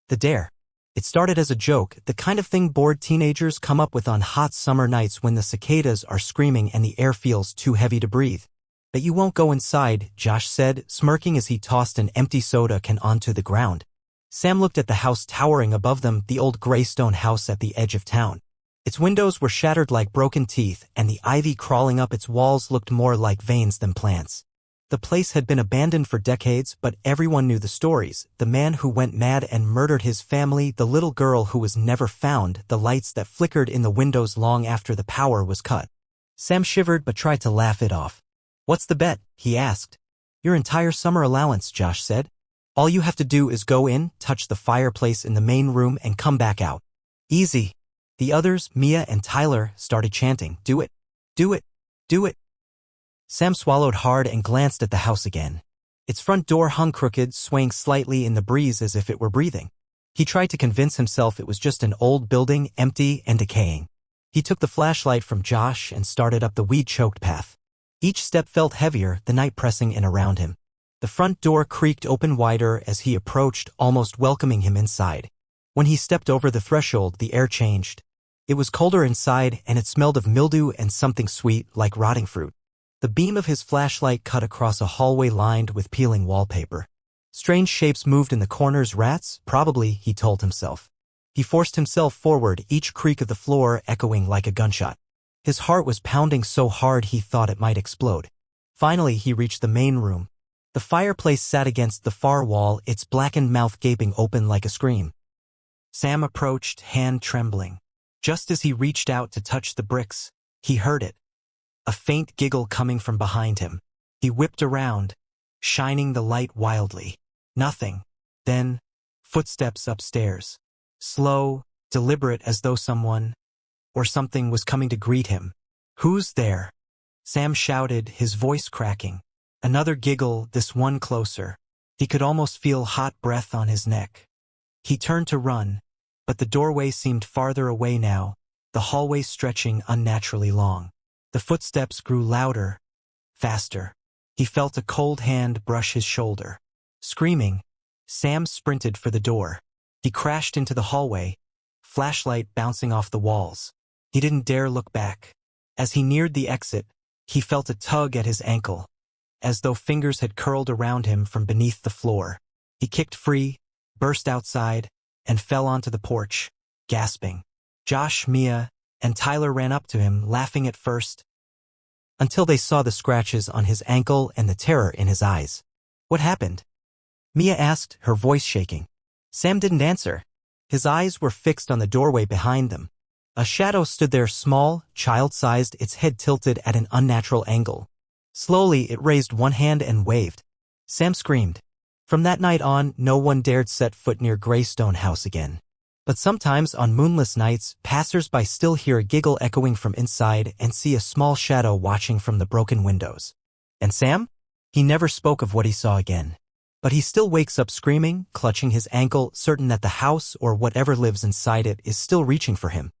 The dare. It started as a joke, the kind of thing bored teenagers come up with on hot summer nights when the cicadas are screaming and the air feels too heavy to breathe. "But you won't go inside," Josh said, smirking as he tossed an empty soda can onto the ground. Sam looked at the house towering above them, the old gray stone house at the edge of town. Its windows were shattered like broken teeth, and the ivy crawling up its walls looked more like veins than plants. The place had been abandoned for decades, but everyone knew the stories: the man who went mad and murdered his family, the little girl who was never found, the lights that flickered in the windows long after the power was cut. Sam shivered but tried to laugh it off. "What's the bet?" he asked. "Your entire summer allowance," Josh said. "All you have to do is go in, touch the fireplace in the main room, and come back out. Easy." The others, Mia and Tyler, started chanting, "Do it! Do it! Do it!" Sam swallowed hard and glanced at the house again. Its front door hung crooked, swaying slightly in the breeze as if it were breathing. He tried to convince himself it was just an old building, empty and decaying. He took the flashlight from Josh and started up the weed-choked path. Each step felt heavier, the night pressing in around him. The front door creaked open wider as he approached, almost welcoming him inside. When he stepped over the threshold, the air changed. It was colder inside, and it smelled of mildew and something sweet, like rotting fruit. The beam of his flashlight cut across a hallway lined with peeling wallpaper. Strange shapes moved in the corners. Rats, probably, he told himself. He forced himself forward, each creak of the floor echoing like a gunshot. His heart was pounding so hard he thought it might explode. Finally, he reached the main room. The fireplace sat against the far wall, its blackened mouth gaping open like a scream. Sam approached, hand trembling. Just as he reached out to touch the bricks, he heard it. A faint giggle coming from behind him. He whipped around, shining the light wildly. Nothing. Then, footsteps upstairs. Slow, deliberate, as though someone or something was coming to greet him. "Who's there?" Sam shouted, his voice cracking. Another giggle, this one closer. He could almost feel hot breath on his neck. He turned to run, but the doorway seemed farther away now, the hallway stretching unnaturally long. The footsteps grew louder, faster. He felt a cold hand brush his shoulder. Screaming, Sam sprinted for the door. He crashed into the hallway, flashlight bouncing off the walls. He didn't dare look back. As he neared the exit, he felt a tug at his ankle, as though fingers had curled around him from beneath the floor. He kicked free, burst outside, and fell onto the porch, gasping. Josh, Mia, and Tyler ran up to him, laughing at first, until they saw the scratches on his ankle and the terror in his eyes. "What happened?" Mia asked, her voice shaking. Sam didn't answer. His eyes were fixed on the doorway behind them. A shadow stood there, small, child-sized, its head tilted at an unnatural angle. Slowly, it raised one hand and waved. Sam screamed. From that night on, no one dared set foot near Greystone House again. But sometimes, on moonless nights, passers-by still hear a giggle echoing from inside and see a small shadow watching from the broken windows. And Sam? He never spoke of what he saw again. But he still wakes up screaming, clutching his ankle, certain that the house or whatever lives inside it is still reaching for him.